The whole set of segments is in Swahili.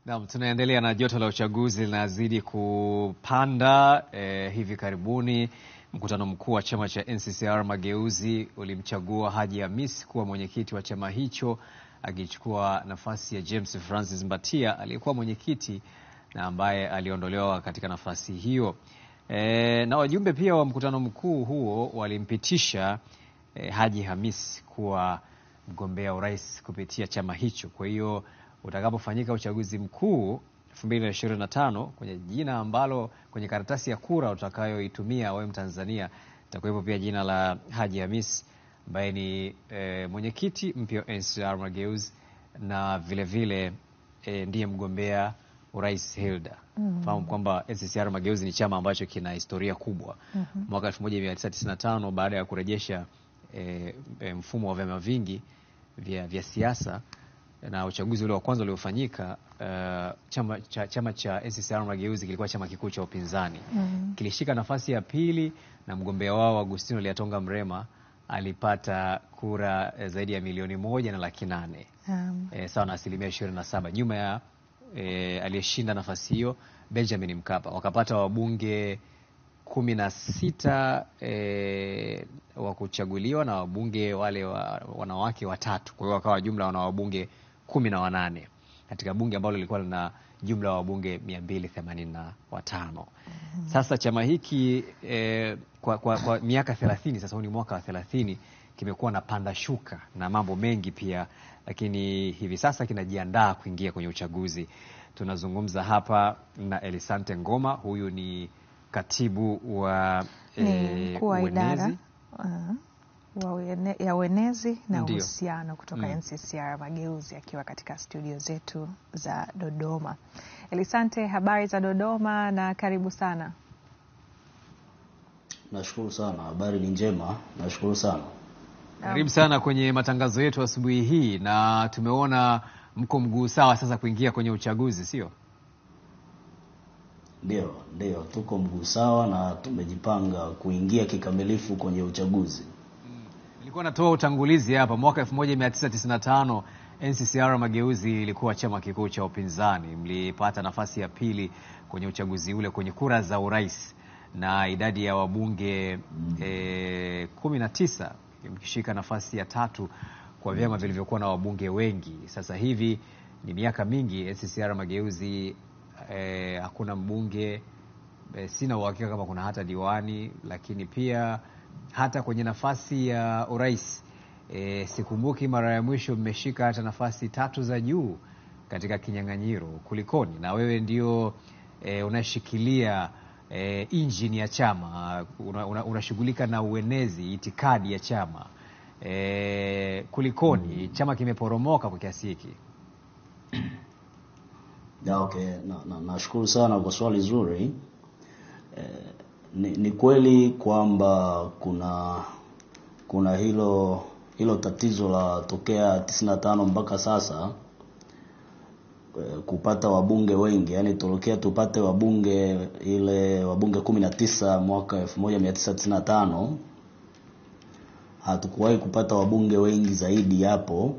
Na tunaendelea na joto la uchaguzi linazidi kupanda. Hivi karibuni mkutano mkuu wa chama cha NCCR Mageuzi ulimchagua Haji Hamis kuwa mwenyekiti wa chama hicho, akichukua nafasi ya James Francis Mbatia aliyekuwa mwenyekiti na ambaye aliondolewa katika nafasi hiyo. Na wajumbe pia wa mkutano mkuu huo walimpitisha Haji Hamis kuwa mgombea urais kupitia chama hicho. Kwa hiyo utakapofanyika uchaguzi mkuu 2025, kwenye jina ambalo kwenye karatasi ya kura utakayoitumia wewe Mtanzania itakuwepo pia jina la Haji Hamis ambaye ni mwenyekiti mpya wa NCCR Mageuzi na vile vile ndiye mgombea urais Hilda. Fahamu kwamba NCCR Mageuzi ni chama ambacho kina historia kubwa. Mwaka 1995 baada ya kurejesha mfumo wa vyama vingi vya siasa na uchaguzi ule wa kwanza uliofanyika, chama cha NCCR Mageuzi kilikuwa chama kikuu cha upinzani. Kilishika nafasi ya pili na mgombea wao Agustino Lyatonga Mrema alipata kura zaidi ya 1,800,000, sawa na 27%, nyuma ya aliyeshinda nafasi hiyo Benjamin Mkapa. Wakapata wabunge 16 wa kuchaguliwa na wabunge wale wanawake watatu. Kwa hiyo wakawa jumla wana wabunge 18 katika bunge ambalo lilikuwa lina jumla wabunge 285. Sasa chama hiki kwa miaka 30 sasa, huu ni mwaka wa 30, kimekuwa na panda shuka na mambo mengi pia, lakini hivi sasa kinajiandaa kuingia kwenye uchaguzi. Tunazungumza hapa na Elisante Ngoma, huyu ni katibu wa idara ya uenezi na uhusiano kutoka NCCR Mageuzi, akiwa katika studio zetu za Dodoma. Elisante, habari za Dodoma na karibu sana. Nashukuru sana, habari ni njema, nashukuru sana. Karibu sana kwenye matangazo yetu asubuhi hii, na tumeona mko mguu sawa sasa kuingia kwenye uchaguzi, sio? Ndio, tuko mguu sawa na tumejipanga kuingia kikamilifu kwenye uchaguzi. Nilikuwa natoa utangulizi hapa. Mwaka 1995 NCCR Mageuzi ilikuwa chama kikuu cha upinzani. Mlipata nafasi ya pili kwenye uchaguzi ule kwenye kura za urais na idadi ya wabunge 19, mkishika nafasi ya tatu kwa vyama vilivyokuwa na wabunge wengi. Sasa hivi ni miaka mingi NCCR Mageuzi hakuna mbunge, sina uhakika kama kuna hata diwani, lakini pia hata kwenye nafasi ya urais sikumbuki mara ya mwisho mmeshika hata nafasi 3 za juu katika kinyang'anyiro. Kulikoni? Na wewe ndio unashikilia injini ya chama, unashughulika na uenezi, itikadi ya chama. Kulikoni? Chama kimeporomoka kwa kiasi hiki? Nashukuru sana kwa swali zuri. Ni kweli kwamba kuna hilo tatizo la tokea 95 mpaka sasa kupata wabunge wengi, yani tokea tupate wabunge 19 mwaka 1995 hatukuwahi kupata wabunge wengi zaidi hapo,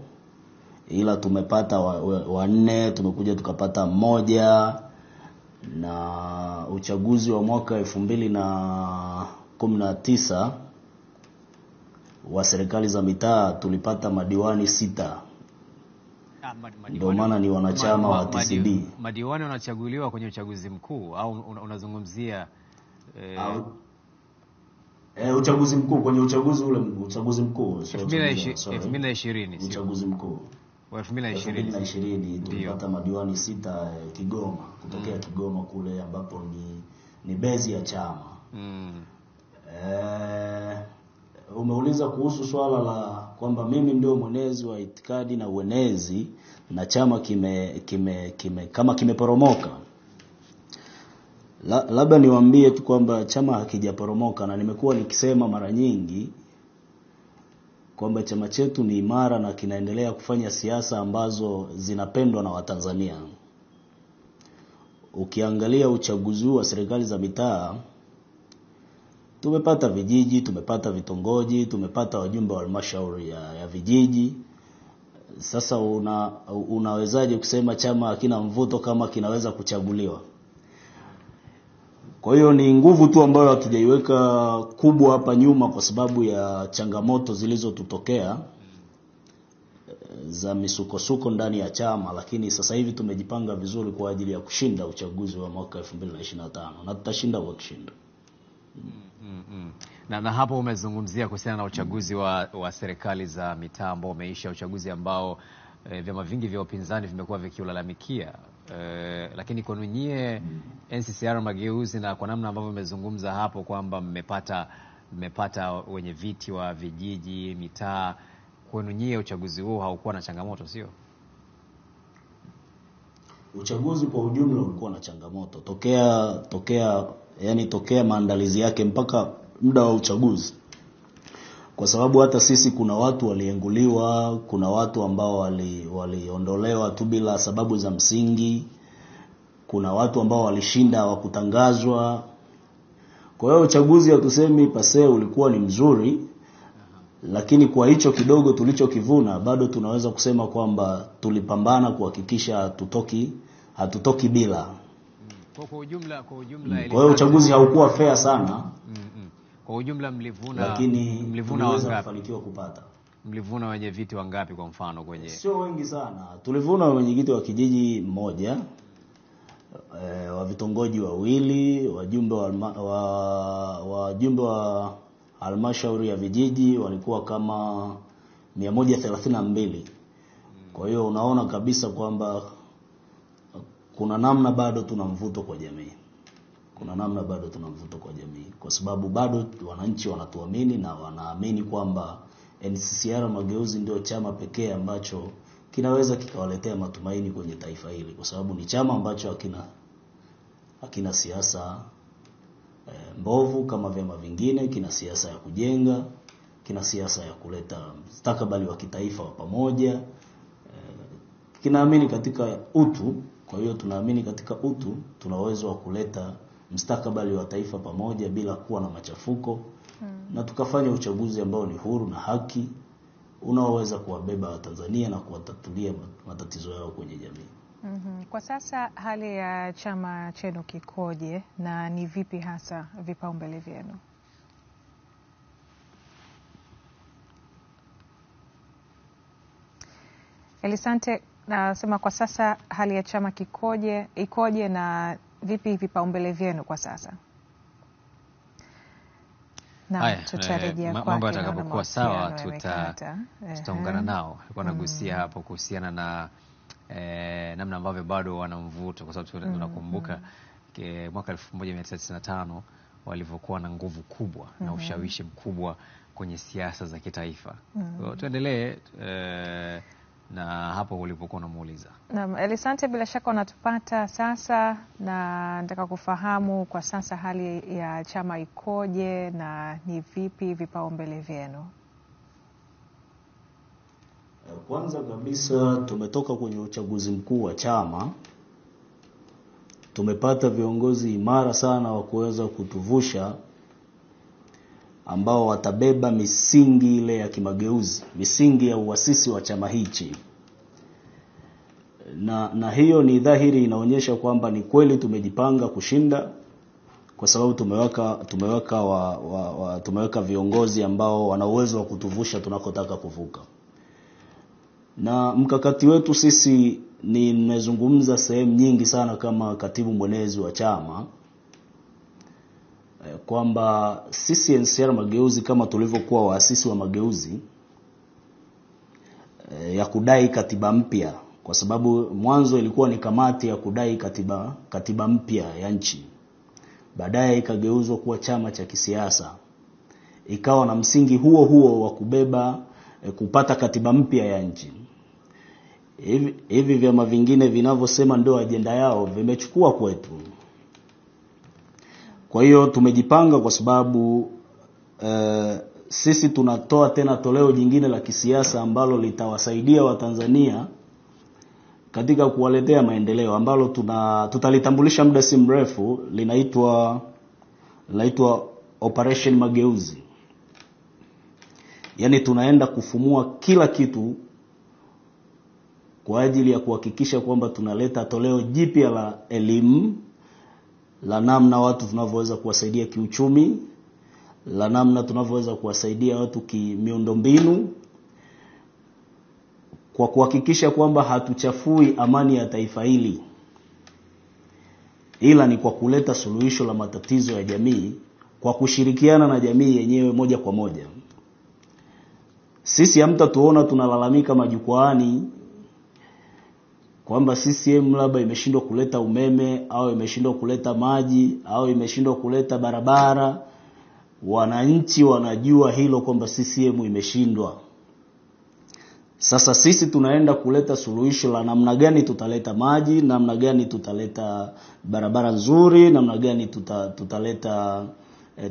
ila tumepata 4, tumekuja tukapata 1, na uchaguzi wa mwaka 2019 wa serikali za mitaa tulipata madiwani 6. Ndio maana ni wanachama wa TCD. Madiwani wanachaguliwa kwenye uchaguzi mkuu au unazungumzia uchaguzi mkuu, kwenye uchaguzi ule uchaguzi mkuu 2020, uchaguzi mkuu wa 2020 tulipata madiwani 6 Kigoma, kutokea Kigoma kule ambapo ni bezi ya chama. Umeuliza kuhusu swala la kwamba mimi ndio mwenezi wa itikadi na uenezi na chama kama kimeporomoka. Labda niwaambie tu kwamba chama hakijaporomoka, na nimekuwa nikisema mara nyingi kwamba chama chetu ni imara na kinaendelea kufanya siasa ambazo zinapendwa na Watanzania. Ukiangalia uchaguzi wa serikali za mitaa, tumepata vijiji, tumepata vitongoji, tumepata wajumbe wa halmashauri ya vijiji, Sasa unawezaje kusema chama hakina mvuto kama kinaweza kuchaguliwa? Kwa hiyo ni nguvu tu ambayo hatujaiweka kubwa hapa nyuma kwa sababu ya changamoto zilizotutokea za misukosuko ndani ya chama, lakini sasa hivi tumejipanga vizuri kwa ajili ya kushinda uchaguzi wa mwaka 2025 na tutashinda kwa kushinda. Na hapo umezungumzia kuhusiana na uchaguzi wa serikali za mitaa ambao umeisha, uchaguzi ambao vyama vingi vya upinzani vimekuwa vikiulalamikia, lakini kwa nyie NCCR Mageuzi, na kwa namna ambavyo umezungumza hapo kwamba mmepata wenye viti wa vijiji, mitaa, kwa nyie uchaguzi huo haukuwa na changamoto, sio? Uchaguzi kwa ujumla ulikuwa na changamoto tokea maandalizi yake mpaka muda wa uchaguzi, kwa sababu hata sisi kuna watu walienguliwa, kuna watu ambao waliondolewa tu bila sababu za msingi, kuna watu ambao walishinda wa kutangazwa. Kwa hiyo uchaguzi hatusemi pase ulikuwa ni mzuri, lakini kwa hicho kidogo tulichokivuna bado tunaweza kusema kwamba tulipambana kuhakikisha hatutoki bila. Kwa ujumla kwa hiyo uchaguzi haukuwa fair sana. Kwa ujumla mlivuna, lakini wangapi kufanikiwa kupata? Mlivuna wenye viti wangapi kwa mfano kwenye? Sio wengi sana. Tulivuna wenyekiti wa kijiji mmoja, wa vitongoji 2, wajumbe wa halmashauri ya vijiji walikuwa kama 132. Kwa hiyo unaona kabisa kwamba kuna namna bado tuna mvuto kwa jamii. Kwa sababu bado wananchi wanatuamini na wanaamini kwamba NCCR Mageuzi ndio chama pekee ambacho kinaweza kikawaletea matumaini kwenye taifa hili, kwa sababu ni chama ambacho hakina siasa mbovu kama vyama vingine. Kina siasa ya kujenga, kina siasa ya kuleta mustakabali wa kitaifa wa pamoja, kinaamini katika utu. Kwa hiyo tunaamini katika utu, tuna uwezo wa kuleta mustakabali wa taifa pamoja bila kuwa na machafuko, na tukafanya uchaguzi ambao ni huru na haki, unaoweza kuwabeba Watanzania na kuwatatulia matatizo yao kwenye jamii. Kwa sasa hali ya chama chenu kikoje na ni vipi hasa vipaumbele vyenu? Elisante, nasema kwa sasa hali ya chama ikoje na vipi vipaumbele vyenu kwa sasa? Na tutarejea kwa mambo yatakapokuwa sawa tutaungana nao. Alikuwa nagusia hapo kuhusiana na namna ambavyo bado wana mvuto, kwa sababu tunakumbuka mwaka 1995 walivyokuwa na nguvu kubwa na ushawishi mkubwa kwenye siasa za kitaifa. Tuendelee na hapo ulipokuwa unamuuliza. Naam, Elisante, bila shaka unatupata sasa, na nataka kufahamu kwa sasa hali ya chama ikoje na ni vipi vipaumbele vyenu? Kwanza kabisa tumetoka kwenye uchaguzi mkuu wa chama. Tumepata viongozi imara sana wa kuweza kutuvusha, ambao watabeba misingi ile ya kimageuzi, misingi ya uasisi wa chama hichi. Na hiyo ni dhahiri inaonyesha kwamba ni kweli tumejipanga kushinda, kwa sababu tumeweka viongozi ambao wana uwezo wa kutuvusha tunakotaka kuvuka. Na mkakati wetu sisi, nimezungumza sehemu nyingi sana kama katibu mwenezi wa chama, kwamba sisi NCCR Mageuzi kama tulivyokuwa waasisi wa mageuzi ya kudai katiba mpya, kwa sababu mwanzo ilikuwa ni kamati ya kudai katiba mpya ya nchi, baadaye ikageuzwa kuwa chama cha kisiasa, ikawa na msingi huo wa kupata katiba mpya ya nchi. Hivi vyama vingine vinavyosema ndio ajenda yao vimechukua kwetu. Kwa hiyo tumejipanga kwa sababu sisi tunatoa tena toleo jingine la kisiasa ambalo litawasaidia Watanzania katika kuwaletea maendeleo, ambalo tutalitambulisha muda si mrefu. Linaitwa Operation Mageuzi. Yaani tunaenda kufumua kila kitu kwa ajili ya kuhakikisha kwamba tunaleta toleo jipya la elimu, la namna watu tunavyoweza kuwasaidia kiuchumi, la namna tunavyoweza kuwasaidia watu kimiundombinu, kwa kuhakikisha kwamba hatuchafui amani ya taifa hili, ila ni kwa kuleta suluhisho la matatizo ya jamii kwa kushirikiana na jamii yenyewe moja kwa moja. Sisi hamtatuona tunalalamika majukwaani kwamba CCM labda imeshindwa kuleta umeme au imeshindwa kuleta maji au imeshindwa kuleta barabara. Wananchi wanajua hilo kwamba CCM imeshindwa. Sasa sisi tunaenda kuleta suluhisho la namna gani tutaleta maji, namna gani tutaleta barabara nzuri, namna gani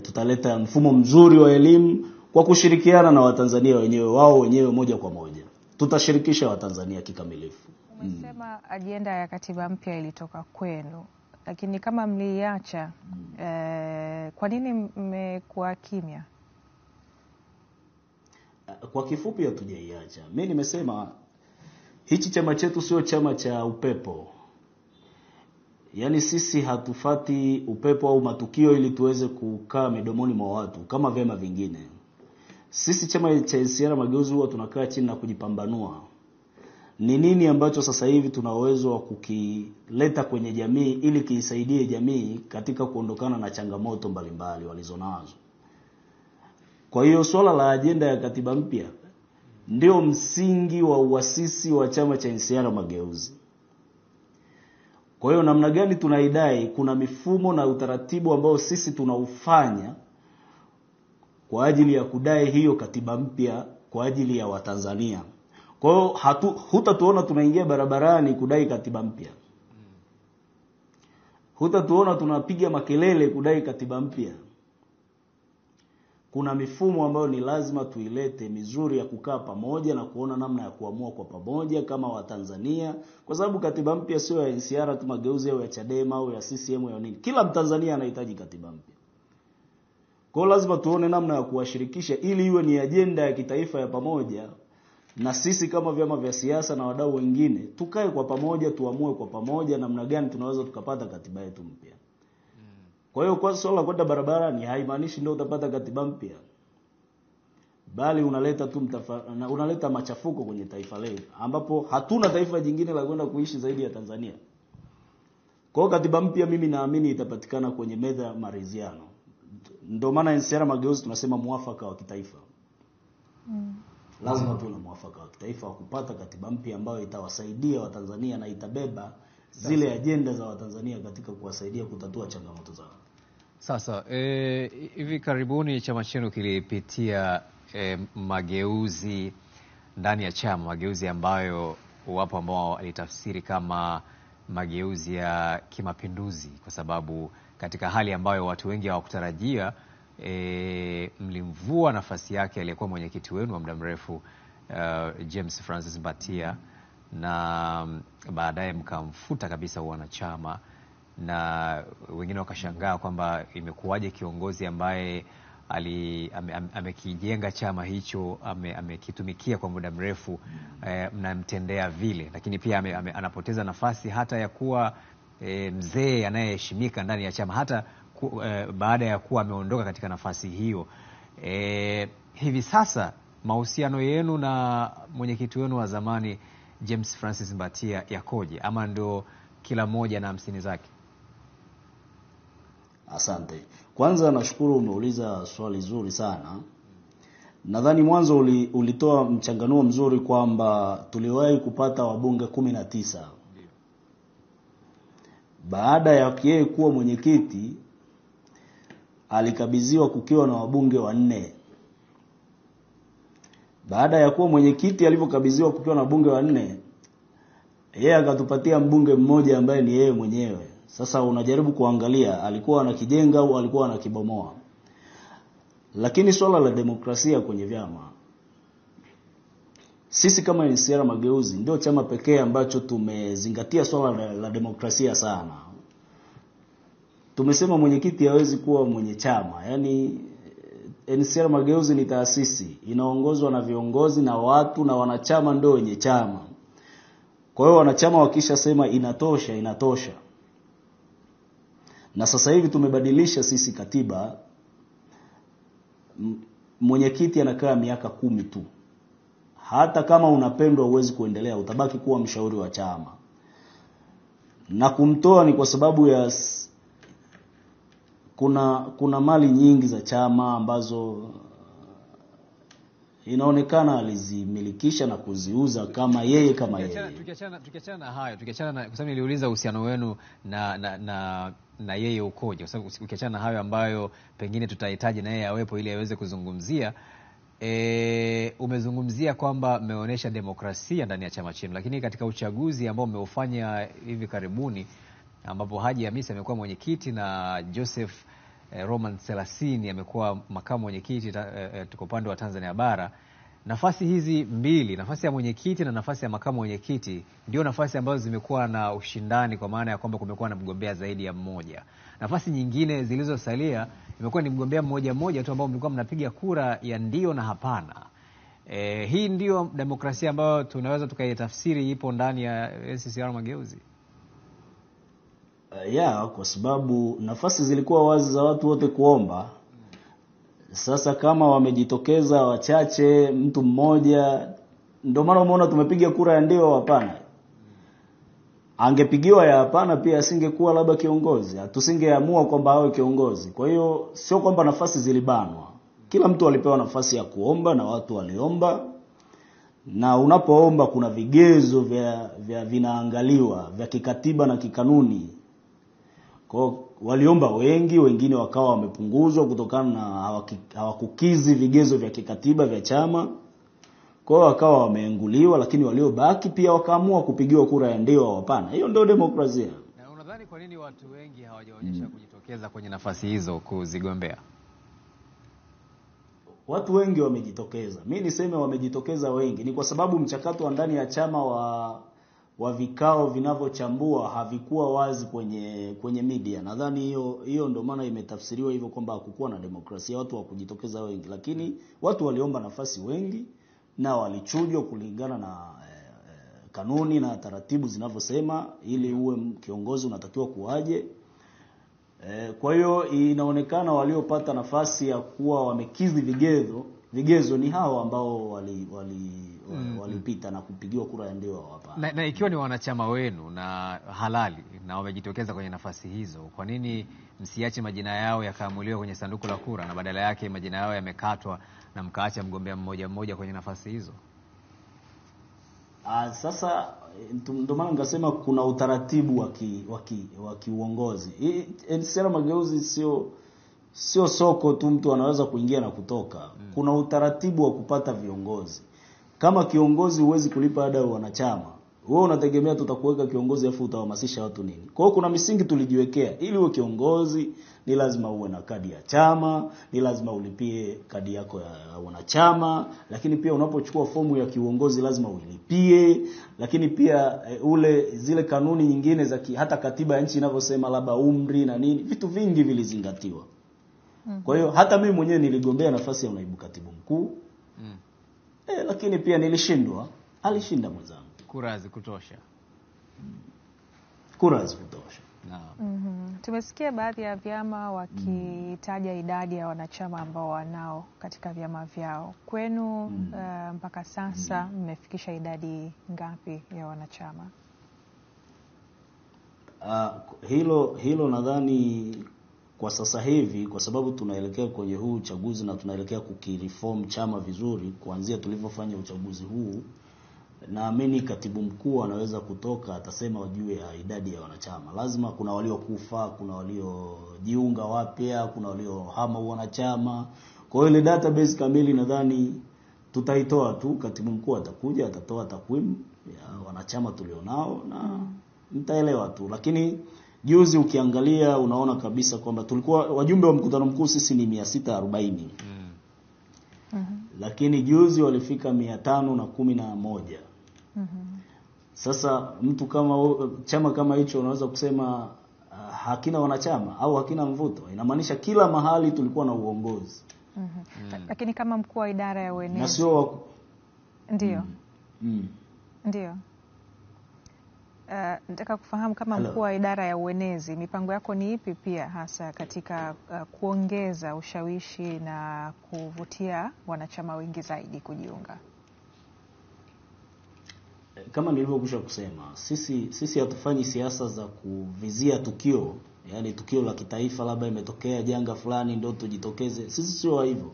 tutaleta mfumo mzuri wa elimu kwa kushirikiana na Watanzania wenyewe, wao wenyewe moja kwa moja. Tutashirikisha Watanzania kikamilifu. Umesema ajenda ya katiba mpya ilitoka kwenu, lakini kama mliacha, kwa nini mmekuwa kimya? Kwa kifupi hatujaiacha. Mimi nimesema hichi chama chetu sio chama cha upepo. Yaani sisi hatufati upepo au matukio ili tuweze kukaa midomoni mwa watu kama vyama vingine. Sisi chama cha NCCR Mageuzi huwa tunakaa chini na kujipambanua. Ni nini ambacho sasa hivi tuna uwezo wa kukileta kwenye jamii ili kiisaidie jamii katika kuondokana na changamoto mbalimbali walizonazo. Kwa hiyo swala la ajenda ya katiba mpya ndio msingi wa uasisi wa chama cha NCCR Mageuzi. Kwa hiyo namna gani tunaidai, kuna mifumo na utaratibu ambao sisi tunaufanya kwa ajili ya kudai hiyo katiba mpya kwa ajili ya Watanzania. Kwa hiyo hutatuona tunaingia barabarani kudai katiba mpya. Hutatuona tunapiga makelele kudai katiba mpya. Kuna mifumo ambayo ni lazima tuilete mizuri ya kukaa pamoja na kuona namna ya kuamua kwa pamoja kama Watanzania, kwa sababu katiba mpya sio ya NCCR tu Mageuzi au ya Chadema au ya CCM au nini. Kila Mtanzania anahitaji katiba mpya. Kwa hiyo lazima tuone namna ya kuwashirikisha ili iwe ni ajenda ya kitaifa ya pamoja, na sisi kama vyama vya siasa na wadau wengine tukae kwa pamoja, tuamue kwa pamoja namna gani tunaweza tukapata katiba yetu mpya. Kwa hiyo kwa swala kwenda barabara ni haimaanishi ndio utapata katiba mpya. Bali unaleta machafuko kwenye taifa letu ambapo hatuna taifa jingine la kwenda kuishi zaidi ya Tanzania. Kwa hiyo katiba mpya mimi naamini itapatikana kwenye meza ya maridhiano. Ndio maana NCCR Mageuzi tunasema muafaka wa kitaifa. Lazima tuwe na muafaka wa kitaifa wa kupata katiba mpya ambayo itawasaidia Watanzania na itabeba zile ajenda za Watanzania katika kuwasaidia kutatua changamoto zao. Sasa hivi karibuni chama chenu kilipitia mageuzi ndani ya chama, mageuzi ambayo wapo ambao walitafsiri kama mageuzi ya kimapinduzi, kwa sababu katika hali ambayo watu wengi hawakutarajia, mlimvua nafasi yake aliyekuwa mwenyekiti wenu wa muda mrefu James Francis Mbatia, na baadaye mkamfuta kabisa wanachama, na wengine wakashangaa kwamba imekuwaje kiongozi ambaye amekijenga chama hicho, amekitumikia kwa muda mrefu, mnamtendea vile. Lakini pia anapoteza nafasi hata ya kuwa mzee anayeheshimika ndani ya chama, hata baada ya kuwa ameondoka katika nafasi hiyo. Hivi sasa mahusiano yenu na mwenyekiti wenu wa zamani James Francis Mbatia yakoje, ama ndio kila mmoja na 50 zake? Asante. Kwanza nashukuru umeuliza swali zuri sana. Nadhani mwanzo ulitoa mchanganuo mzuri kwamba tuliwahi kupata wabunge 19. Baada ya yeye kuwa mwenyekiti alikabidhiwa kukiwa na wabunge 4. Baada ya kuwa mwenyekiti alivyokabidhiwa kukiwa na wabunge 4, yeye akatupatia mbunge mmoja ambaye ni yeye mwenyewe. Sasa unajaribu kuangalia alikuwa anakijenga au alikuwa anakibomoa. Lakini swala la demokrasia kwenye vyama, sisi kama NCCR Mageuzi ndio chama pekee ambacho tumezingatia swala la demokrasia sana. Tumesema mwenyekiti hawezi kuwa mwenye chama. Yaani NCCR Mageuzi ni taasisi, inaongozwa na viongozi na watu, na wanachama ndio wenye chama. Kwa hiyo lazima tuwe na demokrasia kwenye vyama. Sisi kama NCCR Mageuzi ndio chama pekee ambacho tumezingatia swala la demokrasia sana. Tumesema mwenyekiti hawezi kuwa mwenye chama. Yaani NCCR Mageuzi ni taasisi, inaongozwa na viongozi na watu na wanachama ndio wenye chama. Kwa hiyo wanachama wakisha sema inatosha. Na sasa hivi tumebadilisha sisi katiba, mwenyekiti anakaa miaka 10 tu. Hata kama unapendwa huwezi kuendelea, utabaki kuwa mshauri wa chama. Na kumtoa ni kwa sababu ya kuna mali nyingi za chama ambazo inaonekana alizimilikisha na kuziuza kama yeye. Tukiachana na hayo, kwa sababu niliuliza uhusiano wenu na yeye ukoje, kwa sababu ukiachana na hayo ambayo pengine tutahitaji na yeye awepo ili aweze kuzungumzia. Umezungumzia kwamba mmeonyesha demokrasia ndani ya chama chenu, lakini katika uchaguzi ambao umeufanya hivi karibuni, ambapo Haji Hamisi amekuwa mwenyekiti na Joseph Roman Selasini amekuwa makamu mwenyekiti kwa upande wa Tanzania bara, nafasi hizi mbili, nafasi ya mwenyekiti na nafasi ya makamu mwenyekiti, ndio nafasi ambazo zimekuwa na ushindani, kwa maana ya kwamba kumekuwa na mgombea zaidi ya mmoja. Nafasi nyingine zilizosalia imekuwa ni mgombea mmoja tu ambao mlikuwa mnapiga kura ya ndio na hapana. Hii ndio demokrasia ambayo tunaweza tukaitafsiri ipo ndani ya NCCR Mageuzi. Kwa sababu nafasi zilikuwa wazi za watu wote kuomba. Sasa kama wamejitokeza wachache, mtu mmoja, ndio maana umeona tumepiga kura ya ndio hapana. Angepigiwa ya hapana pia asingekuwa labda kiongozi, tusingeamua kwamba awe kiongozi. Kwa hiyo sio kwamba nafasi zilibanwa, kila mtu alipewa nafasi ya kuomba na watu waliomba. Na unapoomba kuna vigezo vya vinaangaliwa vya kikatiba na kikanuni. Kwa waliomba wengi, wengine wakawa wamepunguzwa kutokana na hawakukizi vigezo vya kikatiba vya chama. Kwa hiyo wakawa wameenguliwa, lakini waliobaki pia wakaamua kupigiwa kura ya ndio au hapana. Hiyo ndio demokrasia. Na unadhani kwa nini watu wengi hawajaonyesha kujitokeza kwenye nafasi hizo kuzigombea? Watu wengi wamejitokeza. Mimi niseme wamejitokeza wengi ni kwa sababu mchakato wa ndani ya chama wa vikao vinavyochambua havikuwa wazi kwenye media. Nadhani hiyo ndio maana imetafsiriwa hivyo kwamba hakukuwa na demokrasia, watu wa kujitokeza wengi. Lakini watu waliomba nafasi wengi na walichujwa kulingana na kanuni na taratibu zinavyosema, ili uwe kiongozi unatakiwa kuaje. Kwa hiyo inaonekana waliopata nafasi ya kuwa wamekizi vigezo ni hao ambao walipita na kupigiwa kura ya ndio hapa. Na ikiwa ni wanachama wenu na halali na wamejitokeza kwenye nafasi hizo, kwa nini msiache majina yao yakaamuliwa kwenye sanduku la kura na badala yake majina yao yamekatwa na mkaacha mgombea mmoja kwenye nafasi hizo? Sasa ndio maana ngasema kuna utaratibu wa kiuongozi. NCCR Mageuzi sio soko tu mtu anaweza kuingia na kutoka. Kuna utaratibu wa kupata viongozi. Kama kiongozi huwezi kulipa ada ya wanachama, wewe unategemea tutakuweka kiongozi afu utahamasisha watu nini? Kwa hiyo kuna misingi tulijiwekea. Ili uwe kiongozi ni lazima uwe na kadi ya chama, ni lazima ulipie kadi yako ya wanachama, lakini pia unapochukua fomu ya kiongozi lazima uilipie, lakini pia zile kanuni nyingine za hata katiba ya nchi inavyosema labda umri na nini, vitu vingi vilizingatiwa. Kwa hiyo hata mimi mwenyewe niligombea nafasi ya naibu katibu mkuu. Lakini pia nilishindwa, alishinda mwenzangu. Kura hazikutosha. Naam. Tumesikia baadhi ya vyama wakitaja idadi ya wanachama ambao wanao katika vyama vyao. Kwenu mpaka sasa mmefikisha idadi ngapi ya wanachama? Hilo nadhani kwa sasa hivi, kwa sababu tunaelekea kwenye huu uchaguzi na tunaelekea kukireform chama vizuri kuanzia tulivyofanya uchaguzi huu, naamini katibu mkuu anaweza kutoka atasema wajue ya idadi ya wanachama. Lazima kuna waliokufa, kuna waliojiunga wapya, kuna waliohama wanachama. Kwa hiyo ile database kamili nadhani tutaitoa tu, katibu mkuu atakuja atatoa takwimu ya wanachama tulionao na mtaelewa tu. Lakini juzi ukiangalia unaona kabisa kwamba tulikuwa wajumbe wa mkutano mkuu sisi ni 640. Lakini juzi walifika 511. Sasa mtu kama chama kama hicho unaweza kusema hakina wanachama au hakina mvuto. Inamaanisha kila mahali tulikuwa na uongozi. Lakini kama mkuu wa idara ya uenezi. Na sio Ndio. Ndio. nataka kufahamu kama mkuu wa idara ya uenezi, mipango yako ni ipi pia hasa katika kuongeza ushawishi na kuvutia wanachama wengi zaidi kujiunga? Kama nilivyokwisha kusema, sisi hatufanyi siasa za kuvizia tukio, yani tukio la kitaifa labda imetokea janga fulani ndio tujitokeze. Sisi sio hivyo.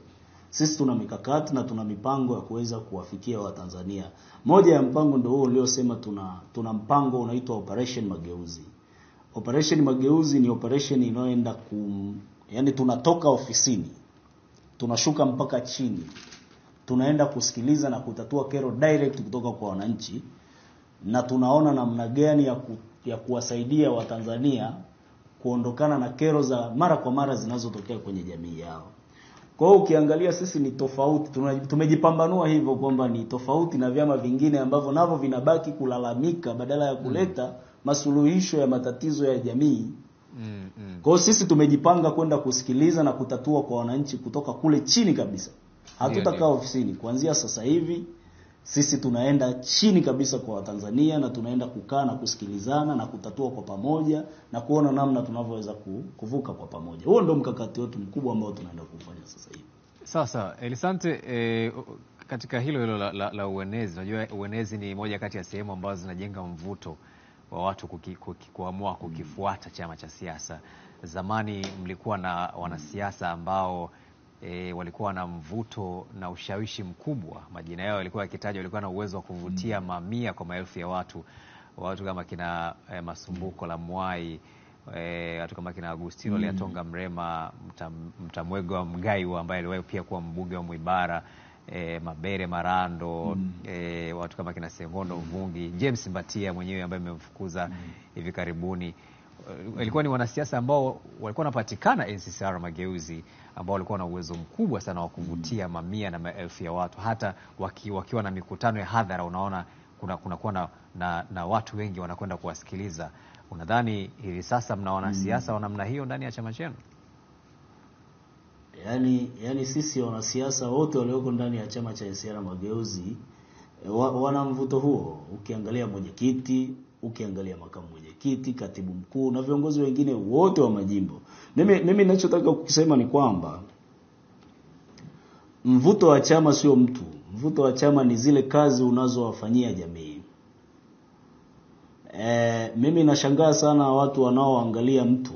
Sisi tuna mikakati na tuna mipango ya kuweza kuwafikia Watanzania. Moja ya mpango ndio huo uliosema tuna mpango unaitwa Operation Mageuzi. Operation Mageuzi ni operation inayoenda yani tunatoka ofisini, tunashuka mpaka chini. Tunaenda kusikiliza na kutatua kero direct kutoka kwa wananchi, na tunaona namna gani ya kuwasaidia Watanzania kuondokana na kero za mara kwa mara zinazotokea kwenye jamii yao. Kwa hiyo ukiangalia sisi ni tofauti, tumejipambanua hivyo kwamba ni tofauti na vyama vingine ambavyo navyo vinabaki kulalamika badala ya kuleta masuluhisho ya matatizo ya jamii. Kwa hiyo sisi tumejipanga kwenda kusikiliza na kutatua kwa wananchi kutoka kule chini kabisa. Hatutakaa ofisini. Kuanzia sasa hivi sisi tunaenda chini kabisa kwa Watanzania na tunaenda kukaa na kusikilizana na kutatua kwa pamoja na kuona namna tunavyoweza kuvuka kwa pamoja. Huo ndio mkakati wetu mkubwa ambao tunaenda kufanya sasa hivi. Sasa Elisante, katika hilo la uenezi, unajua uenezi ni moja kati ya sehemu ambazo zinajenga mvuto wa watu kuamua kukifuata chama cha siasa. Zamani mlikuwa na wanasiasa ambao walikuwa na mvuto na ushawishi mkubwa. Majina yao yalikuwa yakitajwa, walikuwa na uwezo wa kuvutia mamia kwa maelfu ya watu kama kina Masumbuko la Mwai, watu kama kina Agustino Lyatonga Mrema, Mtamwegwa Mgaiwa ambaye aliwahi pia kuwa mbunge wa Mwibara, Mabere Marando, watu kama kina Sengondo Mvungi, James Mbatia mwenyewe ambaye amemfukuza hivi karibuni. Walikuwa ni wanasiasa ambao walikuwa wanapatikana NCCR Mageuzi, ambao walikuwa na uwezo mkubwa sana wa kuvutia mamia na maelfu ya watu. Hata wakiwa na mikutano ya hadhara, unaona kunakuwa na watu wengi wanakwenda kuwasikiliza. Unadhani hivi sasa mna wanasiasa wa namna hiyo ndani ya chama chenu? Yani sisi wanasiasa wote walioko ndani ya chama cha NCCR Mageuzi wana mvuto huo. Ukiangalia mwenyekiti, ukiangalia makamu mwenyekiti, katibu mkuu na viongozi wengine wote wa majimbo. Mimi ninachotaka kukisema ni kwamba mvuto wa chama sio mtu. Mvuto wa chama ni zile kazi unazowafanyia jamii. Mimi nashangaa sana watu wanaoangalia mtu.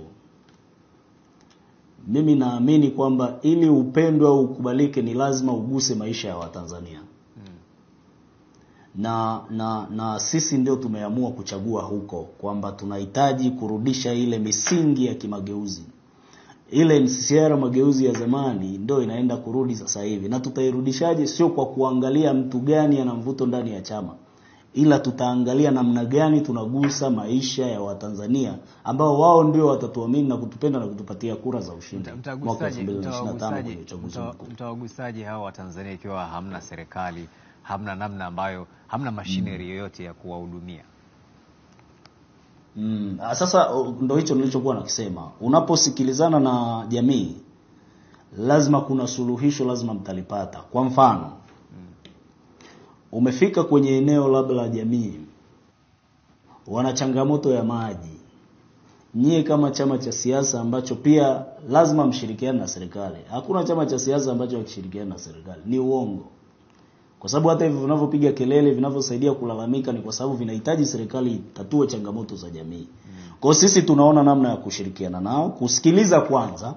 Mimi naamini kwamba ili upendwe au ukubalike ni lazima uguse maisha ya Watanzania. Na sisi ndio tumeamua kuchagua huko kwamba tunahitaji kurudisha ile misingi ya kimageuzi. Ile NCCR Mageuzi ya zamani ndio inaenda kurudi sasa hivi. Na tutairudishaje? Sio kwa kuangalia mtu gani ana mvuto ndani ya chama, ila tutaangalia namna gani tunagusa maisha ya Watanzania ambao wao ndio watatuamini na kutupenda na kutupatia kura za ushindi mwaka 2025 kwenye uchaguzi mkuu. Mtawagusaje hao Watanzania ikiwa hamna serikali, hamna namna ambayo, hamna machinery yoyote ya kuwahudumia? Sasa ndio hicho nilichokuwa nakisema. Unaposikilizana na jamii, lazima kuna suluhisho, lazima mtalipata. Kwa mfano, umefika kwenye eneo labda la jamii, wana changamoto ya maji. Nyie kama chama cha siasa ambacho pia lazima mshirikiane na serikali. Hakuna chama cha siasa ambacho hakishirikiana na serikali. Ni uongo. Kwa sababu hata hivyo vinavyopiga kelele, vinavyosaidia kulalamika ni kwa sababu vinahitaji serikali itatue changamoto za jamii. Kwa sisi tunaona namna ya kushirikiana nao, kusikiliza kwanza,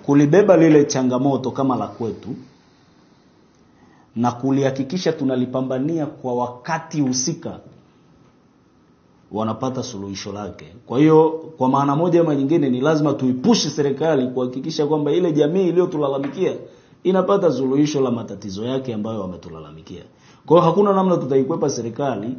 kulibeba lile changamoto kama la kwetu na kulihakikisha tunalipambania kwa wakati husika wanapata suluhisho lake. Kwa hiyo kwa maana moja ama nyingine ni lazima tuipushi serikali kuhakikisha kwamba ile jamii iliyotulalamikia inapata suluhisho la matatizo yake ambayo wametulalamikia. Kwa hiyo hakuna namna tutaikwepa serikali,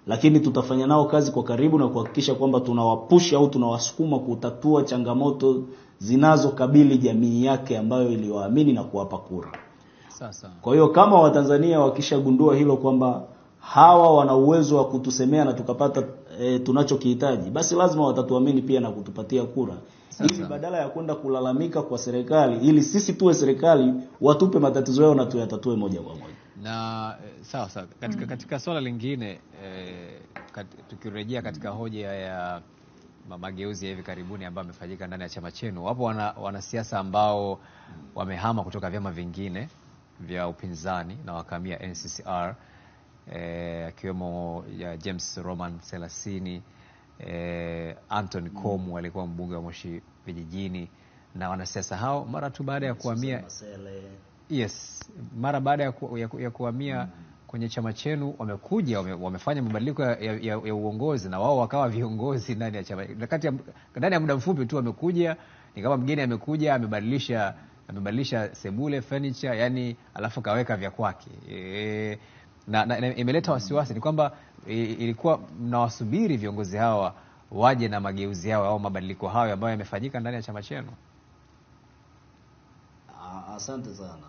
lakini tutafanya nao kazi kwa karibu na kuhakikisha kwamba tunawapush au tunawasukuma kutatua changamoto zinazokabili jamii yake ambayo iliwaamini na kuwapa kura. Sasa. Kwa hiyo kama Watanzania wakishagundua hilo kwamba hawa wana uwezo wa kutusemea na tukapata tunachokihitaji, basi lazima watatuamini pia na kutupatia kura. Ili badala ya kwenda kulalamika kwa serikali, ili sisi tuwe serikali, watupe matatizo yao na tuyatatue moja kwa moja. Na sawa, katika swala lingine tukirejea katika hoja ya mageuzi ya hivi karibuni ambayo yamefanyika ndani ya chama chenu, wapo wanasiasa ambao wamehama kutoka vyama vingine vya upinzani na wakahamia NCCR, akiwemo James Roman Selasini, Anthony Komu alikuwa mbunge wa Moshi Vijijini, na wanasiasa hao mara tu baada ya kuhamia mara baada ya kuhamia kwenye chama chenu wamekuja wamefanya mabadiliko ya uongozi na wao wakawa viongozi ndani ya chama. Ndani ya muda mfupi tu wamekuja, ni kama mgeni amekuja amebadilisha sebule, furniture, yani alafu kaweka vya kwake. Na imeleta wasiwasi ni kwamba ilikuwa mnawasubiri viongozi hawa waje na mageuzi yao au mabadiliko hayo ambayo yamefanyika ndani ya chama chenu. Asante sana.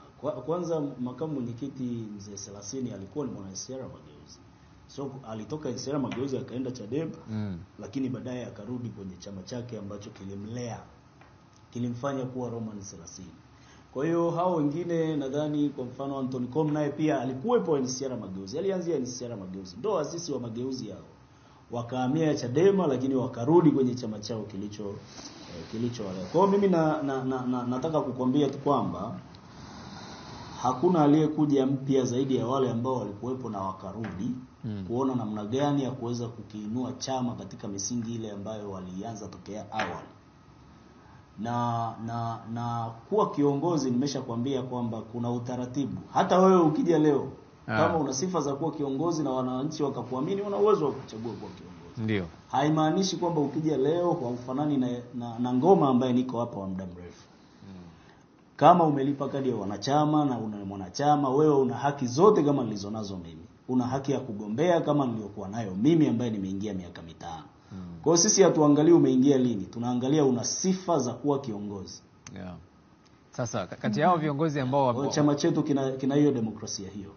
Kwanza makamu mwenyekiti mzee Selasini alikuwa ni mwana NCCR Mageuzi. So alitoka NCCR Mageuzi akaenda Chadema, lakini baadaye akarudi kwenye chama chake ambacho kilimlea, kilimfanya kuwa Roman Selasini. Kwa hiyo hao wengine nadhani kwa mfano Anthony Komu naye pia alikuwepo NCCR Mageuzi. Alianzia NCCR Mageuzi. Ndio waasisi wa mageuzi yao. Wakahamia Chadema lakini wakarudi kwenye chama chao kilichowalea. Kwa hiyo mimi nataka kukwambia tu kwamba hakuna aliyekuja mpya zaidi ya wale ambao walikuwepo na wakarudi kuona namna gani ya kuweza kukiinua chama katika misingi ile ambayo walianza tokea awali. Na kuwa kiongozi nimeshakwambia kwamba kuna utaratibu. Hata wewe ukija leo kama una sifa za kuwa kiongozi na wananchi wakakuamini, una uwezo wa kuchagua kuwa kiongozi. Ndio. Haimaanishi kwamba ukija leo kwa ufanani na Ngoma ambaye niko hapa wa muda mrefu. Kama umelipa kadi ya wanachama na una mwanachama, wewe una haki zote kama nilizonazo mimi. Una haki ya kugombea kama niliyokuwa nayo mimi ambaye nimeingia miaka 5. Kwa hiyo sisi hatuangalie umeingia lini, tunaangalia una sifa za kuwa kiongozi. Yeah. Sasa kati yao viongozi ambao chama chetu kina hiyo demokrasia hiyo.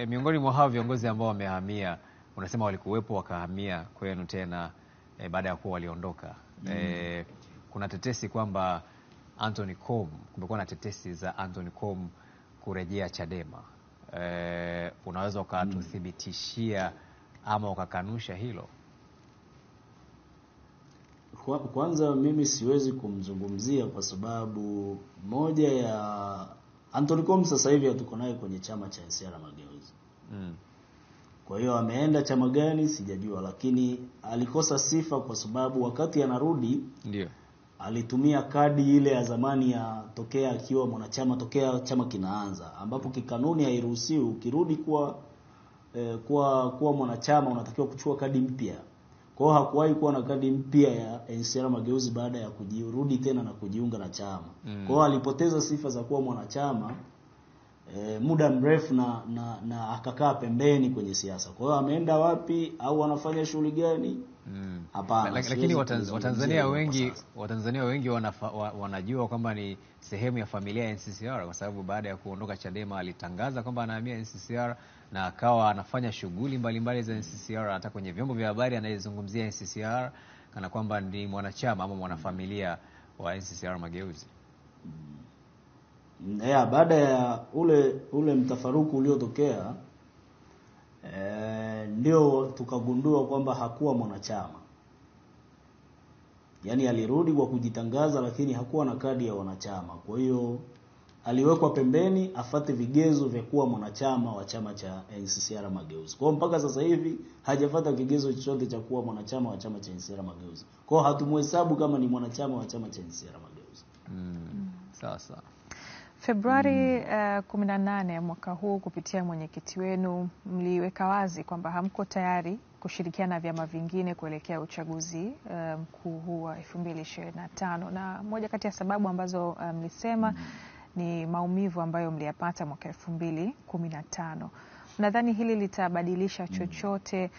Miongoni mwa hao viongozi ambao wamehamia, unasema walikuwepo wakahamia kwenu tena baada ya kuwa waliondoka. Kuna tetesi kwamba Anthony Komu, kumekuwa na tetesi za Anthony Komu kurejea Chadema. Unaweza ukatuthibitishia ama ukakanusha hilo? Kwanza mimi siwezi kumzungumzia kwa sababu moja ya Anthony Komu sasa hivi hatuko naye kwenye chama cha NCCR Mageuzi. Kwa hiyo ameenda chama gani sijajua, lakini alikosa sifa kwa sababu wakati anarudi ndio alitumia kadi ile ya zamani ya tokea akiwa mwanachama, tokea chama kinaanza, ambapo kikanuni hairuhusiwi ukirudi kuwa mwanachama unatakiwa kuchukua kadi mpya. Kwa hiyo hakuwahi kuwa na kadi mpya ya NCCR Mageuzi baada ya kujirudi tena na kujiunga na chama. Kwa hiyo alipoteza sifa za kuwa mwanachama muda mrefu na akakaa pembeni kwenye siasa. Kwa hiyo ameenda wapi au anafanya shughuli gani? Hapana. Lakini Watanzania wengi wanajua kwamba ni sehemu ya familia ya NCCR, kwa sababu baada ya kuondoka Chadema alitangaza kwamba anahamia NCCR na akawa anafanya shughuli mbalimbali za NCCR. Hata kwenye vyombo vya habari anayezungumzia NCCR kana kwamba ni mwanachama ama mwanafamilia wa NCCR Mageuzi. Baada ya ule mtafaruku uliotokea ndio tukagundua kwamba hakuwa mwanachama. Yaani alirudi kwa kujitangaza lakini hakuwa na kadi ya wanachama. Kwa hiyo aliwekwa pembeni afate vigezo vya kuwa mwanachama wa chama cha NCCR Mageuzi. Kwa hiyo mpaka sasa hivi hajafuata kigezo chochote cha kuwa mwanachama wa chama cha NCCR Mageuzi. Kwa hiyo hatumhesabu kama ni mwanachama wa chama cha NCCR Mageuzi. Sasa Februari 18 mwaka huu kupitia mwenyekiti wenu mliweka wazi kwamba hamko tayari kushirikiana na vyama vingine kuelekea uchaguzi mkuu huu wa 2025, na moja kati ya sababu ambazo mlisema ni maumivu ambayo mliyapata mwaka 2015. Nadhani hili litabadilisha chochote,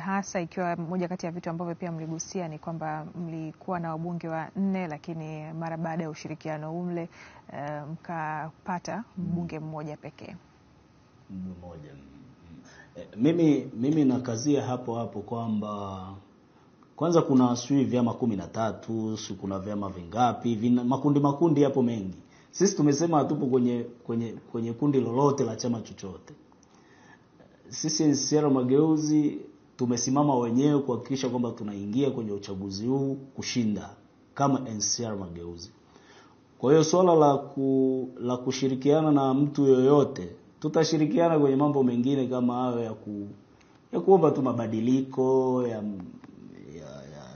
hasa ikiwa moja kati ya vitu ambavyo pia mligusia ni kwamba mlikuwa na wabunge 4 lakini mara baada ya ushirikiano ule mkapata mbunge mmoja pekee. Mmoja. Mimi nakazia hapo kwamba kwanza kuna vyama 13, kuna vyama vingapi, makundi hapo mengi. Sisi tumesema hatupo kwenye kundi lolote la chama chochote. Sisi NCCR Mageuzi tumesimama wenyewe kuhakikisha kwamba tunaingia kwenye uchaguzi huu kushinda kama NCCR Mageuzi. Kwa hiyo swala la kushirikiana na mtu yoyote, tutashirikiana kwenye mambo mengine kama hayo ya kuomba tu mabadiliko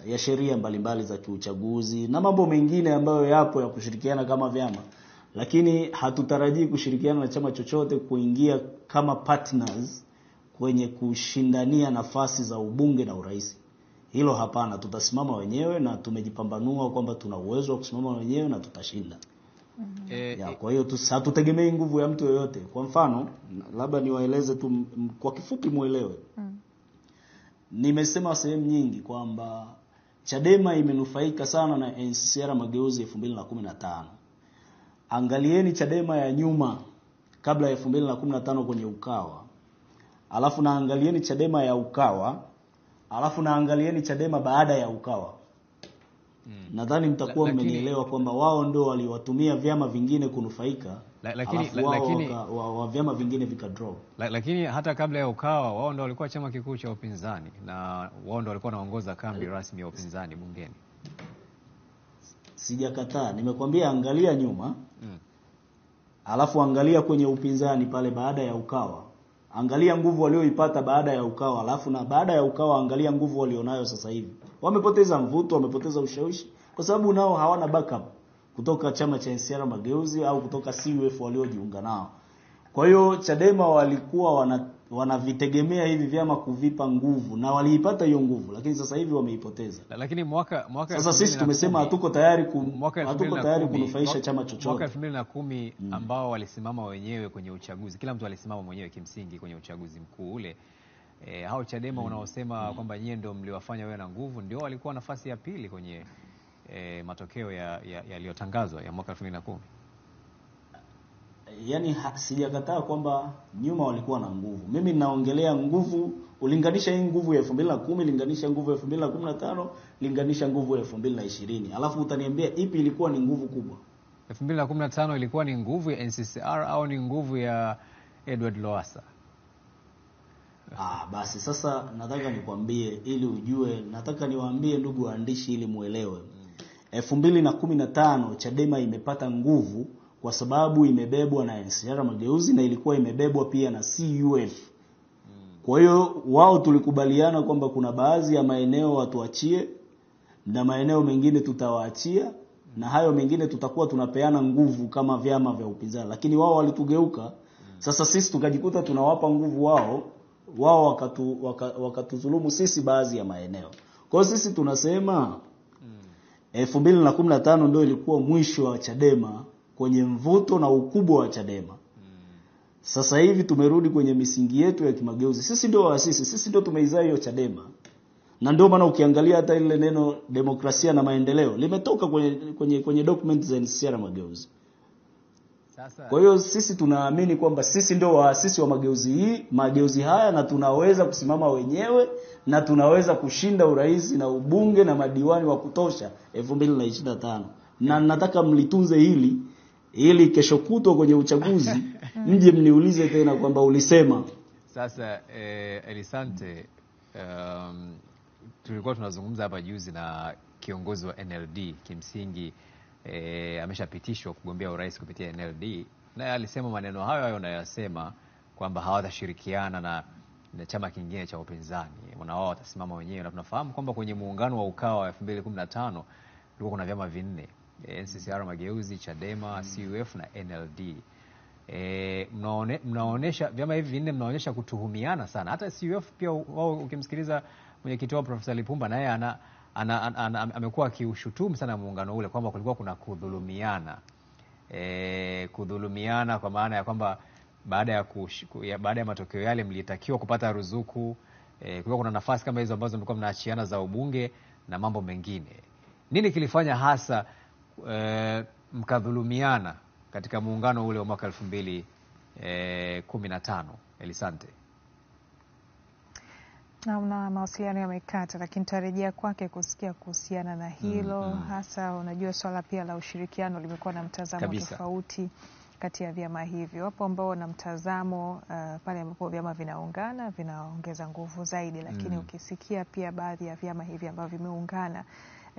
ya sheria mbalimbali za kiuchaguzi na mambo mengine ambayo yapo ya kushirikiana kama vyama, lakini hatutarajii kushirikiana na chama chochote kuingia kama partners kwenye kushindania nafasi za ubunge na urais. Hilo hapana, tutasimama wenyewe na tumejipambanua kwamba tuna uwezo wa kusimama wenyewe na tutashinda. Kwa hiyo hatutegemei nguvu ya mtu yoyote. Kwa mfano, labda niwaeleze tu kwa kifupi muelewe. Nimesema sehemu nyingi kwamba Chadema imenufaika sana na NCCR Mageuzi 2015. Angalieni Chadema ya nyuma kabla ya 2015 kwenye Ukawa. Alafu na angalieni Chadema ya Ukawa. Alafu na angalieni Chadema baada ya Ukawa. Nadhani mtakuwa mmenielewa kwamba wao ndio waliwatumia vyama vingine kunufaika, lakini wa vyama vingine vikadrop. Lakini hata kabla ya Ukawa wao ndio walikuwa chama kikuu cha upinzani na wao ndio walikuwa wanaongoza kambi rasmi ya upinzani bungeni. Sijakataa, nimekwambia angalia nyuma. Alafu angalia kwenye upinzani pale baada ya Ukawa. Angalia nguvu walioipata baada ya Ukawa, alafu na baada ya Ukawa angalia nguvu walionayo sasa hivi. Wamepoteza mvuto, wamepoteza ushawishi kwa sababu nao hawana backup kutoka chama cha NCCR Mageuzi au kutoka CUF waliojiunga nao. Kwa hiyo Chadema walikuwa wanavitegemea hivi vyama kuvipa nguvu na waliipata hiyo nguvu, lakini sasa hivi wameipoteza. Lakini mwaka sasa sisi tumesema hatuko tayari kunufaisha chama chochote. Mwaka 2010 ambao walisimama wenyewe kwenye uchaguzi, kila mtu alisimama mwenyewe kimsingi kwenye uchaguzi mkuu ule. Hao Chadema unaosema kwamba nyie ndio mliwafanya wewe na nguvu, ndio walikuwa nafasi ya pili kwenye matokeo yaliyotangazwa ya mwaka 2010. Yaani sijakataa kwamba nyuma walikuwa na nguvu. Mimi ninaongelea nguvu, ulinganisha hii nguvu ya 2010, linganisha nguvu ya 2015, linganisha nguvu ya 2020. Alafu utaniambia ipi ilikuwa ni nguvu kubwa? 2015 ilikuwa ni nguvu ya NCCR au ni nguvu ya Edward Lowassa? Basi sasa nataka nikwambie ili ujue, nataka niwaambie ndugu waandishi ili muelewe. 2015 Chadema imepata nguvu kwa sababu imebebwa na NCCR Mageuzi na ilikuwa imebebwa pia na CUF. Kwa hiyo wao tulikubaliana kwamba kuna baadhi ya maeneo watuachie na maeneo mengine tutawaachia na hayo mengine tutakuwa tunapeana nguvu kama vyama vya upinzani, lakini wao walitugeuka. Sasa sisi tukajikuta tunawapa nguvu wao wakatuzulumu sisi baadhi ya maeneo. Kwa hiyo sisi tunasema 2015 ndio ilikuwa mwisho wa Chadema kwenye mvuto na ukubwa wa Chadema. Sasa hivi tumerudi kwenye misingi yetu ya kimageuzi. Sisi ndio waasisi, sisi ndio tumeizaa hiyo Chadema. Na ndio maana ukiangalia hata ile neno demokrasia na maendeleo limetoka kwenye document za NCCR Mageuzi. Kwa hiyo sisi tunaamini kwamba sisi ndio waasisi wa mageuzi haya na tunaweza kusimama wenyewe na tunaweza kushinda urais na ubunge na madiwani wa kutosha 2025. Na nataka mlitunze hili ili kesho kutwa kwenye uchaguzi mje mniulize tena kwamba ulisema. Sasa Elisante, tulikuwa tunazungumza hapa juzi na kiongozi wa NLD, kimsingi ameshapitishwa kugombea urais kupitia NLD, na alisema maneno hayo unayosema kwamba hawatashirikiana na chama kingine cha upinzani, na wao watasimama wenyewe. Na tunafahamu kwamba kwenye muungano wa Ukawa wa 2015 kulikuwa kuna vyama vinne: NCCR Mageuzi, Chadema, CUF na NLD. Mnaonesha vyama hivi vinne, mnaonesha kutuhumiana sana. Hata CUF pia wao, ukimsikiliza mwenyekiti wao Profesa Lipumba, naye amekuwa akiushutumu sana muungano ule kwamba kulikuwa kuna kudhulumiana kwa maana ya kwamba baada ya matokeo yale mlitakiwa kupata ruzuku, kulikuwa kuna nafasi kama hizo ambazo mlikuwa mnaachiana za ubunge na mambo mengine. Nini kilifanya hasa mkadhulumiana katika muungano ule wa mwaka 2015, Elisante? Na mawasiliano yamekata, lakini tarejea kwake kusikia kuhusiana na hilo. Hasa unajua swala pia la ushirikiano limekuwa na mtazamo tofauti. kati ya vyama hivyo. Wapo ambao wana mtazamo pale ambapo vyama vinaungana vinaongeza nguvu zaidi, lakini ukisikia pia baadhi ya vyama hivi ambavyo vimeungana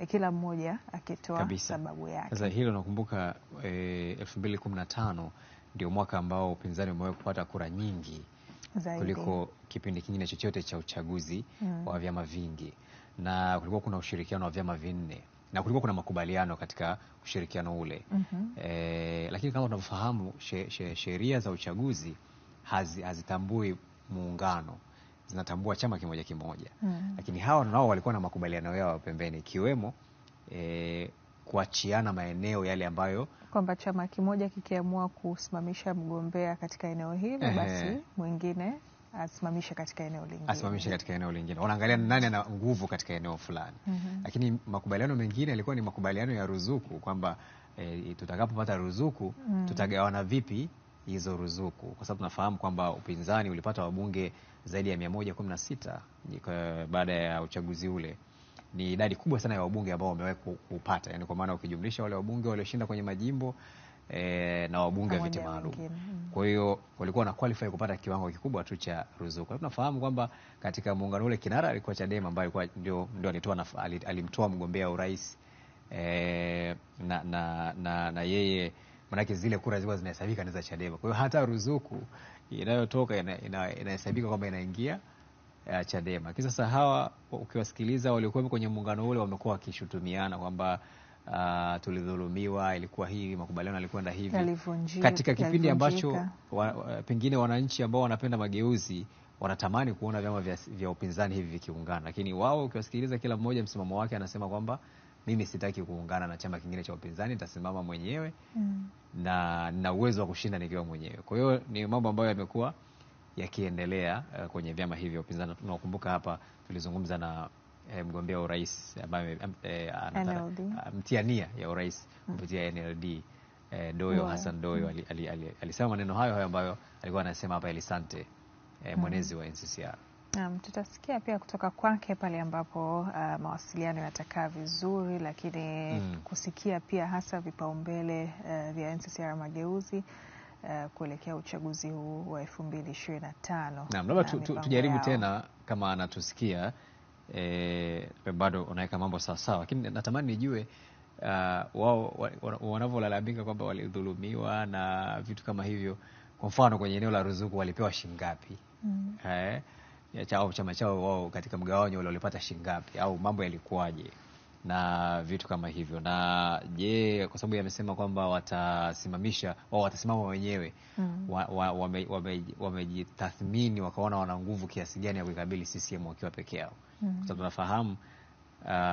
kila mmoja akitoa sababu yake. Sasa hilo nakumbuka 2015 ndio mwaka ambao upinzani umewahi kupata kura nyingi zaidi kuliko kipindi kingine chochote cha uchaguzi wa vyama vingi, na kulikuwa kuna ushirikiano wa vyama vinne na kulikuwa kuna makubaliano katika ushirikiano ule. Lakini kama tunavyofahamu sheria za uchaguzi hazitambui muungano, zinatambua chama kimoja kimoja. Lakini hao nao walikuwa na makubaliano yao pembeni, ikiwemo kuachiana maeneo yale ambayo kwamba chama kimoja kikiamua kusimamisha mgombea katika eneo hilo basi mwingine asimamishe katika eneo lingine. Wanaangalia nani ana nguvu katika eneo fulani. Lakini makubaliano mengine yalikuwa ni makubaliano ya ruzuku, kwamba tutakapopata ruzuku tutagawana vipi hizo ruzuku, kwa sababu tunafahamu kwamba upinzani ulipata wabunge zaidi ya 116 baada ya uchaguzi ule. Ni idadi kubwa sana ya wabunge ambao wamewahi kupata, yani kwa maana ukijumlisha wale wabunge walioshinda kwenye majimbo na wabunge wa viti maalum. Kwa hiyo walikuwa na qualify kupata kiwango kikubwa tu cha ruzuku. Tunafahamu kwamba katika muungano ule kinara alikuwa Chadema, ambaye alikuwa ndio alimtoa mgombea urais na yeye, manake zile kura zilikuwa zinahesabika ni za Chadema. Kwa hiyo hata ruzuku inayotoka inahesabika kwamba inaingia Chadema. Kisa sasa hawa ukiwasikiliza waliokuwa kwenye muungano ule wamekuwa wakishutumiana kwamba tulidhulumiwa, ilikuwa hii makubaliano yalikwenda hivi katika kipindi ambacho pengine wananchi ambao wanapenda mageuzi wanatamani kuona vyama vya upinzani hivi vikiungana. Lakini wao ukiwasikiliza kila mmoja msimamo wake, anasema kwamba mimi sitaki kuungana na chama kingine cha upinzani, nitasimama mwenyewe na uwezo wa kushinda nikiwa mwenyewe. Kwa hiyo ni mambo ambayo yamekuwa yakiendelea kwenye vyama hivi vya upinzani. Tunakumbuka hapa tulizungumza na mgombea urais ambaye mtiania ya urais kupitia NLD, Doyo Hassan Doyo, alisema maneno hayo ambayo alikuwa anasema hapa Elisante, mwenezi wa NCCR. Tutasikia pia kutoka kwake pale ambapo mawasiliano yatakaa vizuri, lakini kusikia pia hasa vipaumbele vya NCCR Mageuzi kuelekea uchaguzi huu wa 2025. Labda tujaribu tena kama anatusikia, bado unaweka mambo sawa sawa, lakini natamani nijue wao wanavyolalamika kwamba walidhulumiwa na vitu kama hivyo. Kwa mfano kwenye eneo la ruzuku walipewa shingapi? Chama chao wao katika mgawanyo wale walipata shingapi, au mambo yalikuwaje na vitu kama hivyo? Na je, kwa sababu yamesema kwamba watasimama wenyewe, wamejitathmini wakaona wana nguvu kiasi gani ya kuikabili CCM wakiwa peke yao? Kwa sababu tunafahamu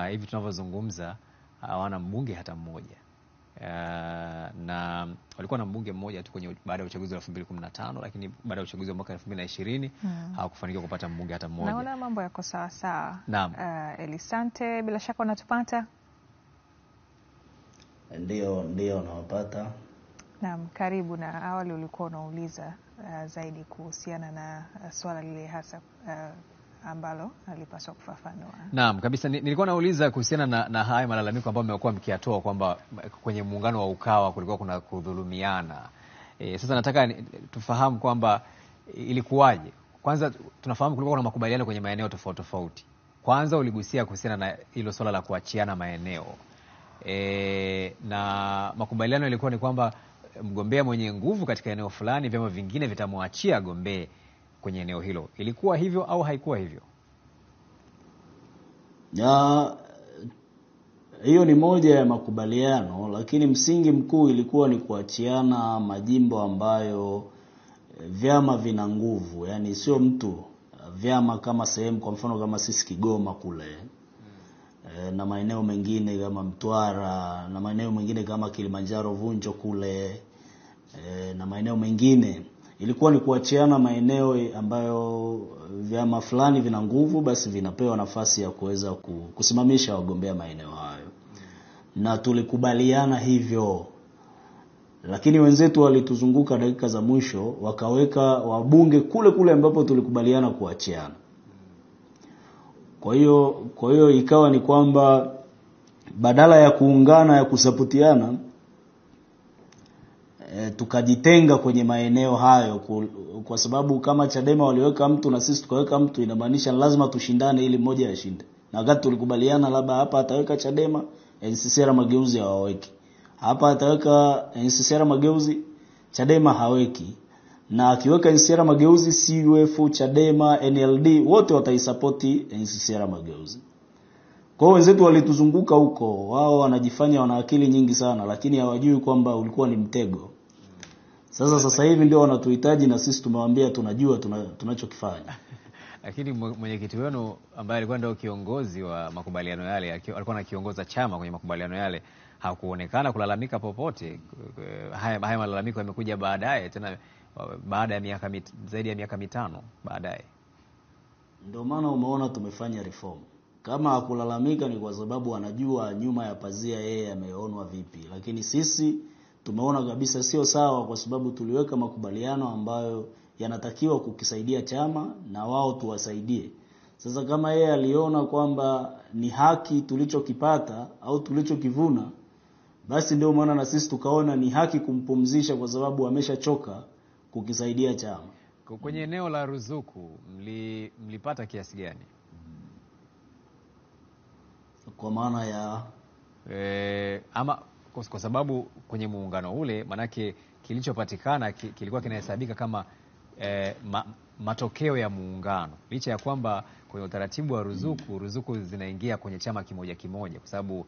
hivi tunavyozungumza hawana mbunge hata mmoja, na walikuwa na mbunge mmoja tu baada ya uchaguzi wa 2015, lakini baada ya uchaguzi wa mwaka 2020 hawakufanikiwa kupata mbunge hata mmoja. Naona mambo yako sawa sawa. Elisante, bila shaka unatupata? Ndio nawapata. Naam, karibu. Na awali ulikuwa unauliza zaidi kuhusiana na swala lile hasa ambalo alipaswa kufafanua. Naam, kabisa. Nilikuwa nauliza kuhusiana na haya malalamiko ambayo mmekuwa mkiatoa kwamba kwenye muungano wa Ukawa kulikuwa kuna kudhulumiana. Sasa nataka tufahamu kwamba ilikuwaje. Kwanza tunafahamu kulikuwa kuna makubaliano kwenye maeneo tofauti tofauti. Kwanza uligusia kuhusiana na hilo swala la kuachiana maeneo. Na makubaliano yalikuwa ni kwamba mgombea mwenye nguvu katika eneo fulani, vyama vingine vitamwachia gombee kwenye eneo hilo. Ilikuwa hivyo au haikuwa hivyo? Hiyo ni moja ya makubaliano, lakini msingi mkuu ilikuwa ni kuachiana majimbo ambayo vyama vina nguvu, yani sio mtu, vyama kama sehemu, kwa mfano kama sisi Kigoma kule, na maeneo mengine kama Mtwara, na maeneo mengine kama Kilimanjaro Vunjo kule, na maeneo mengine. Ilikuwa ni kuachiana maeneo ambayo vyama fulani vina nguvu, basi vinapewa nafasi ya kuweza kusimamisha wagombea maeneo hayo. Na tulikubaliana hivyo. Lakini wenzetu walituzunguka dakika za mwisho, wakaweka wabunge kule kule ambapo tulikubaliana kuachiana. Kwa hiyo ikawa ni kwamba badala ya kuungana, ya kusapotiana, tukajitenga kwenye maeneo hayo, kwa sababu kama Chadema waliweka mtu na sisi tukaweka mtu, inamaanisha lazima tushindane ili mmoja ashinde. Na wakati tulikubaliana labda hapa ataweka Chadema, NCCR Mageuzi hawaweki. Hapa ataweka NCCR Mageuzi, Chadema haweki. Na akiweka NCCR Mageuzi, CUF, Chadema, NLD wote wataisapoti NCCR Mageuzi. Kwa hiyo wenzetu walituzunguka huko, wao wanajifanya wana akili nyingi sana, lakini hawajui kwamba ulikuwa ni mtego. Sasa hivi ndio wanatuhitaji na sisi tumewaambia tunajua tunachokifanya. Lakini mwenyekiti wenu ambaye alikuwa ndio kiongozi wa makubaliano yale, alikuwa anakiongoza chama kwenye makubaliano yale, hakuonekana kulalamika popote. Haya malalamiko yamekuja baadaye, tena baada ya miaka zaidi ya miaka 5 baadaye. Ndio maana umeona tumefanya reform. Kama hakulalamika ni kwa sababu anajua nyuma ya pazia yeye ameonwa vipi. Lakini sisi tumeona kabisa sio sawa, kwa sababu tuliweka makubaliano ambayo yanatakiwa kukisaidia chama na wao tuwasaidie. Sasa kama yeye aliona kwamba ni haki tulichokipata au tulichokivuna, basi ndio maana na sisi tukaona ni haki kumpumzisha, kwa sababu ameshachoka kukisaidia chama. Kwenye eneo la ruzuku mlipata kiasi gani? Kwa maana ya ama kwa sababu kwenye muungano ule, manake kilichopatikana kilikuwa kinahesabika kama matokeo ya muungano, licha ya kwamba kwenye utaratibu wa ruzuku zinaingia kwenye chama kimoja kimoja, kwa sababu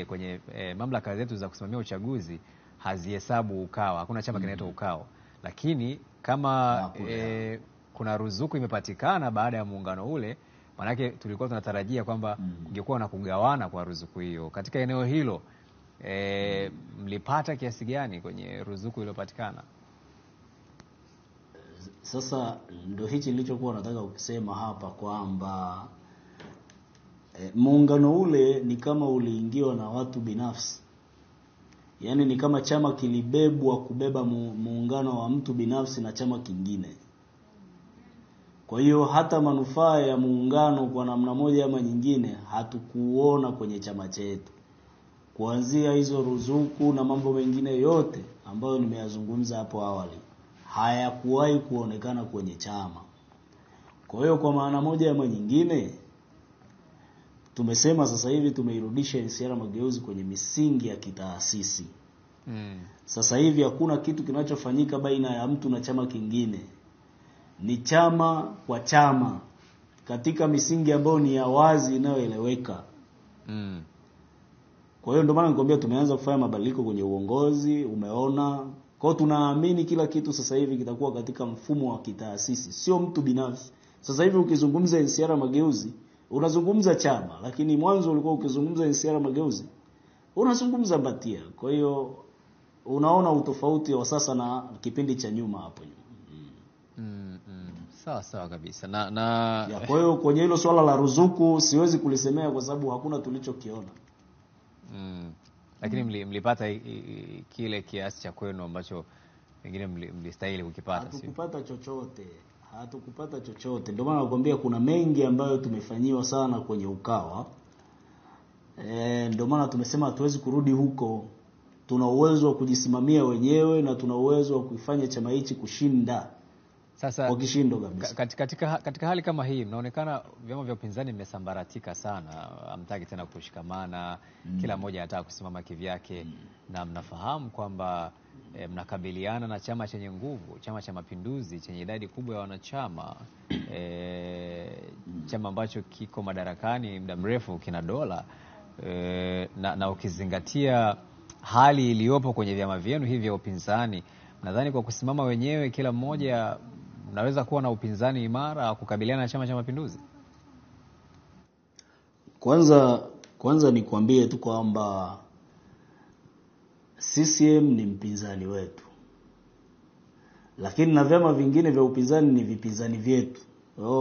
kwenye mamlaka zetu za kusimamia uchaguzi hazihesabu ukao, hakuna chama kinaitwa ukao. Lakini kama kuna ruzuku imepatikana baada ya muungano ule, manake tulikuwa tunatarajia kwamba kungekuwa na kugawana kwa ruzuku hiyo. Katika eneo hilo mlipata kiasi gani kwenye ruzuku iliyopatikana? Sasa ndio hichi nilichokuwa nataka ukisema hapa kwamba muungano ule ni kama uliingiwa na watu binafsi. Yaani ni kama chama kilibebwa kubeba muungano wa mtu binafsi na chama kingine. Kwa hiyo hata manufaa ya muungano kwa namna moja ama nyingine hatukuona kwenye chama chetu. Kuanzia hizo ruzuku na mambo mengine yote ambayo nimeyazungumza hapo awali, hayakuwahi kuonekana kwenye chama. Kwa hiyo kwa maana moja ama nyingine tumesema sasa hivi tumeirudisha NCCR Mageuzi kwenye misingi ya kitaasisi. Sasa hivi hakuna kitu kinachofanyika baina ya mtu na chama kingine. Ni chama kwa chama katika misingi ambayo ni ya wazi inayoeleweka. Kwa hiyo ndio maana nikwambia tumeanza kufanya mabadiliko kwenye uongozi, umeona. Kwa hiyo tunaamini kila kitu sasa hivi kitakuwa katika mfumo wa kitaasisi, sio mtu binafsi. Sasa hivi ukizungumza NCCR Mageuzi, unazungumza chama, lakini mwanzo ulikuwa ukizungumza NCCR Mageuzi, unazungumza Mbatia. Kwa hiyo unaona utofauti wa sasa na kipindi cha nyuma hapo nyuma. Sawa kabisa. Kwa hiyo kwenye hilo swala la ruzuku siwezi kulisemea kwa sababu hakuna tulichokiona. Lakini mlipata kile kiasi cha kwenu ambacho pengine mlistahili kukipata? Hatukupata chochote. Ndio maana nakwambia kuna mengi ambayo tumefanyiwa sana kwenye Ukawa. Ndio maana tumesema hatuwezi kurudi huko. Tuna uwezo wa kujisimamia wenyewe na tuna uwezo wa kuifanya chama hichi kushinda. Sasa kwa kishindo kabisa. Katika hali kama hii mnaonekana vyama vya upinzani mmesambaratika sana, hamtaki tena kushikamana, kila mmoja anataka kusimama kivyake, na mnafahamu kwamba mnakabiliana na chama chenye nguvu, Chama cha Mapinduzi chenye idadi kubwa ya wanachama, chama ambacho kiko madarakani muda mrefu, kina dola, na ukizingatia hali iliyopo kwenye vyama vyenu hivi vya upinzani, nadhani kwa kusimama wenyewe kila mmoja mnaweza kuwa na upinzani imara kukabiliana na Chama cha Mapinduzi. Kwanza nikwambie tu kwamba CCM ni mpinzani wetu, lakini na vyama vingine vya upinzani ni vipinzani vyetu.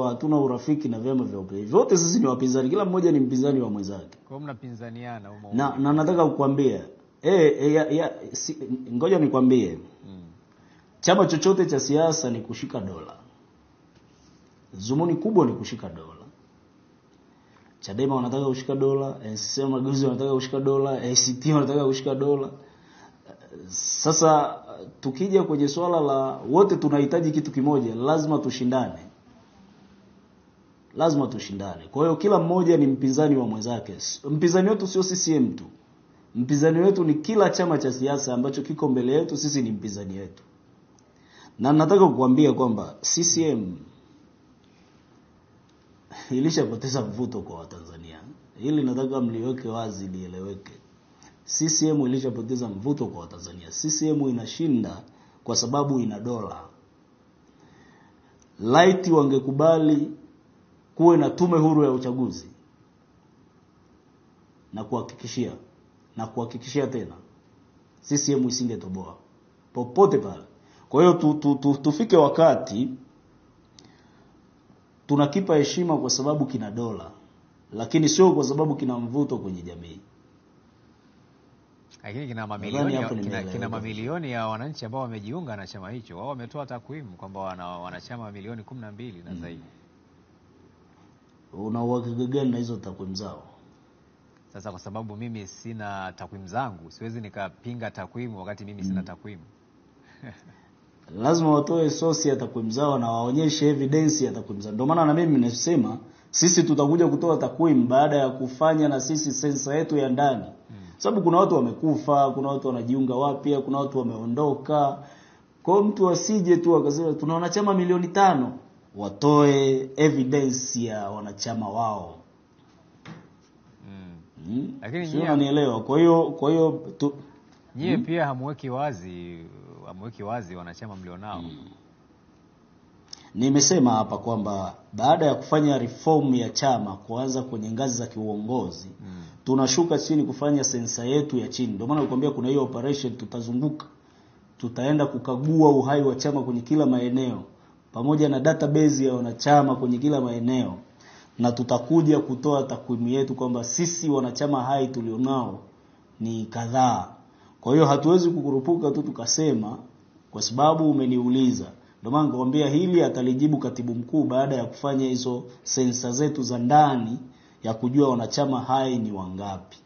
Hatuna urafiki na vyama vya upinzani. Wote sisi ni wapinzani, kila mmoja ni mpinzani wa mwenzake. Kwa hiyo mnapinzaniana huko. Na nataka kukuambia ngoja nikwambie. Chama chochote cha siasa ni kushika dola. Zumuni kubwa ni kushika dola. Chadema wanataka kushika dola, NCCR Mageuzi wanataka kushika dola, ACT wanataka kushika dola. Sasa tukija kwenye swala la wote tunahitaji kitu kimoja, lazima tushindane. Lazima tushindane. Kwa hiyo kila mmoja ni mpinzani wa mwenzake. Mpinzani wetu sio CCM tu. Mpinzani wetu ni kila chama cha siasa ambacho kiko mbele yetu, sisi ni mpinzani wetu. Na nataka kukuambia kwamba CCM ilishapoteza mvuto kwa Watanzania. Hili nataka mliweke wazi, lieleweke. CCM ilishapoteza mvuto kwa Watanzania. CCM inashinda kwa sababu ina dola. Laiti wangekubali kuwe na tume huru ya uchaguzi, na kuhakikishia tena CCM isingetoboa popote pale. Kwa hiyo tufike wakati tunakipa heshima kwa sababu kina dola, lakini sio kwa sababu kina mvuto kwenye jamii. Lakini kina mamilioni ya wananchi ambao wamejiunga na chama hicho. Wao wametoa takwimu kwamba wanachama milioni 12 na zaidi. Una uhakika gani na hizo takwimu zao? Sasa kwa sababu mimi sina takwimu zangu, siwezi nikapinga takwimu wakati mimi sina takwimu. Lazima watoe source ya takwimu zao na waonyeshe evidence ya takwimu zao. Ndio maana na mimi ninasema sisi tutakuja kutoa takwimu baada ya kufanya na sisi sensa yetu ya ndani. Sababu kuna watu wamekufa, kuna watu wanajiunga wapya, kuna watu wameondoka. Kwa mtu asije tu akasema tuna wanachama milioni 5, watoe evidence ya wanachama wao. Lakini nyie unanielewa. Kwa hiyo nyie pia hamweki wazi wanachama mlionao. Nimesema hapa kwamba baada ya kufanya reform ya chama kuanza kwenye ngazi za kiuongozi, tunashuka chini kufanya sensa yetu ya chini. Ndio maana nakwambia kuna hiyo operation, tutazunguka. Tutaenda kukagua uhai wa chama kwenye kila maeneo, pamoja na database ya wanachama kwenye kila maeneo, na tutakuja kutoa takwimu yetu kwamba sisi wanachama hai tulionao ni kadhaa. Kwa hiyo hatuwezi kukurupuka tu tukasema kwa sababu umeniuliza. Ndio maana nakwambia hili atalijibu katibu mkuu baada ya kufanya hizo sensa zetu za ndani ya kujua wanachama hai ni wangapi.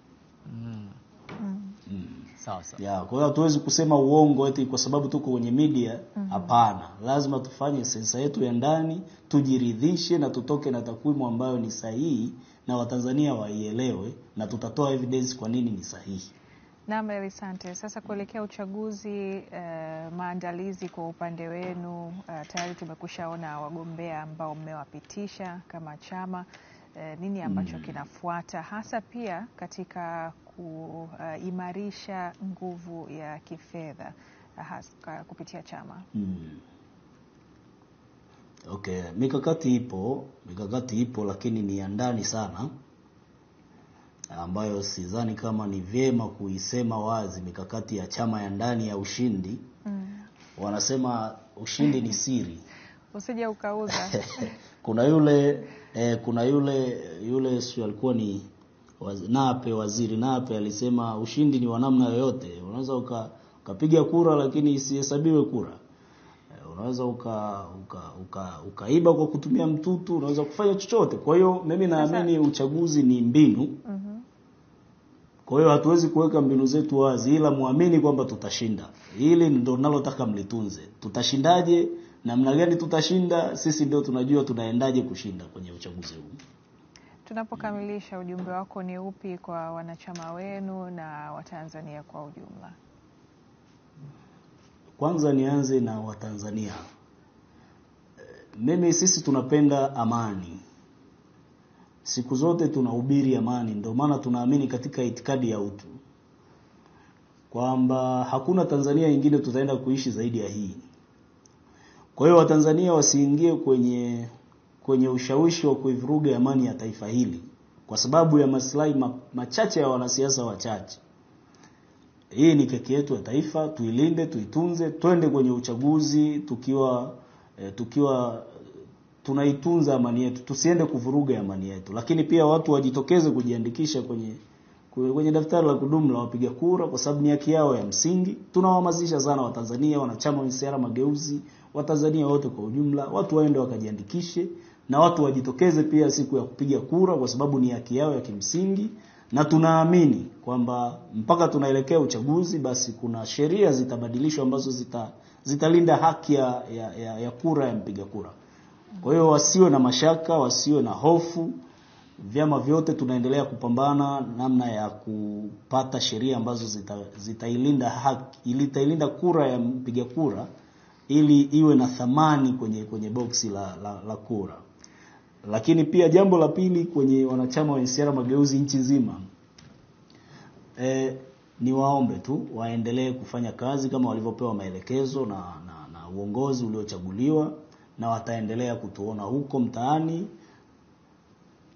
Sawa. Kwa hiyo hatuwezi kusema uongo eti kwa sababu tuko kwenye media. Hapana. Lazima tufanye sensa yetu ya ndani, tujiridhishe na tutoke na takwimu ambayo ni sahihi na Watanzania waielewe, na tutatoa evidence kwa nini ni sahihi. Naam, asante. Sasa kuelekea uchaguzi, maandalizi kwa upande wenu, tayari tumekushaona wagombea ambao mmewapitisha kama chama. Nini ambacho kinafuata hasa pia katika kuimarisha nguvu ya kifedha kupitia chama? Okay, mikakati ipo lakini ni ya ndani sana, ambayo sidhani kama ni vyema kuisema wazi. Mikakati ya chama ya ndani ya ushindi. Wanasema ushindi ni siri. Usije ukauza. Kuna yule sio alikuwa ni waziri Nape alisema ushindi ni wa namna yoyote. Unaweza ukapiga kura lakini isihesabiwe kura. Unaweza ukaiba kwa kutumia mtutu, unaweza kufanya chochote. Kwa hiyo mimi naamini uchaguzi ni mbinu. Kwa hiyo hatuwezi kuweka mbinu zetu wazi, ila muamini kwamba tutashinda. Hili ndio ninalotaka mlitunze. Tutashindaje? Namna gani tutashinda? Sisi ndio tunajua tunaendaje kushinda kwenye uchaguzi huu. Tunapokamilisha, ujumbe wako ni upi kwa wanachama wenu na Watanzania kwa ujumla? Kwanza nianze na Watanzania. Sisi tunapenda amani. Siku zote tunahubiri amani, ndio maana tunaamini katika itikadi ya utu, kwamba hakuna Tanzania nyingine tutaenda kuishi zaidi ya hii. Kwa hiyo Watanzania wasiingie kwenye ushawishi wa kuivuruga amani ya taifa hili kwa sababu ya maslahi machache ya wanasiasa wachache. Hii ni keki yetu ya taifa, tuilinde, tuitunze, twende kwenye uchaguzi tukiwa tunaitunza amani yetu, tusiende kuvuruga amani yetu. Lakini pia watu wajitokeze kujiandikisha kwenye daftari la kudumu la wapiga kura, kwa sababu ni haki yao ya msingi. Tunawahamasisha sana Watanzania, wanachama wa NCCR Mageuzi, Watanzania wote kwa ujumla, watu waende wakajiandikishe, na watu wajitokeze pia siku ya kupiga kura, kwa sababu ni haki yao ya kimsingi, na tunaamini kwamba mpaka tunaelekea uchaguzi basi kuna sheria zitabadilishwa ambazo zitalinda haki ya kura ya mpiga kura. Kwa hiyo wasiwe na mashaka, wasiwe na hofu. Vyama vyote tunaendelea kupambana namna ya kupata sheria ambazo zitailinda haki, itailinda kura ya mpiga kura ili iwe na thamani kwenye boksi la kura. Lakini pia jambo la pili, kwenye wanachama wa NCCR Mageuzi nchi nzima, ni waombe tu waendelee kufanya kazi kama walivyopewa maelekezo na uongozi uliochaguliwa, na wataendelea kutuona huko mtaani,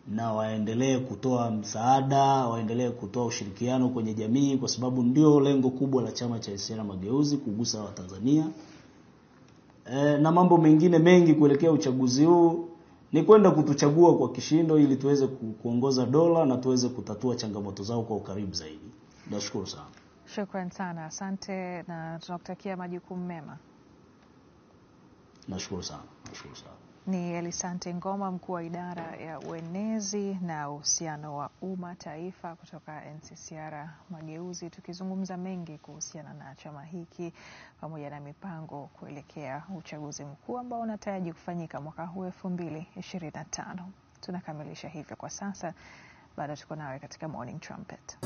na waendelee kutoa msaada, waendelee kutoa ushirikiano kwenye jamii, kwa sababu ndio lengo kubwa la chama cha NCCR Mageuzi, kugusa Watanzania. Na mambo mengine mengi kuelekea uchaguzi huu ni kwenda kutuchagua kwa kishindo ili tuweze kuongoza dola na tuweze kutatua changamoto zao kwa ukaribu zaidi. Nashukuru sana. Shukrani sana. Asante na tunakutakia majukumu mema. Nashukuru sana. Nashukuru sana. Ni Elisante Ngoma, mkuu wa idara ya uenezi na uhusiano wa umma taifa kutoka NCCR Mageuzi, tukizungumza mengi kuhusiana na chama hiki pamoja na mipango kuelekea uchaguzi mkuu ambao unataraji kufanyika mwaka huu 2025. Tunakamilisha hivyo kwa sasa. Bado tuko nawe katika Morning Trumpet.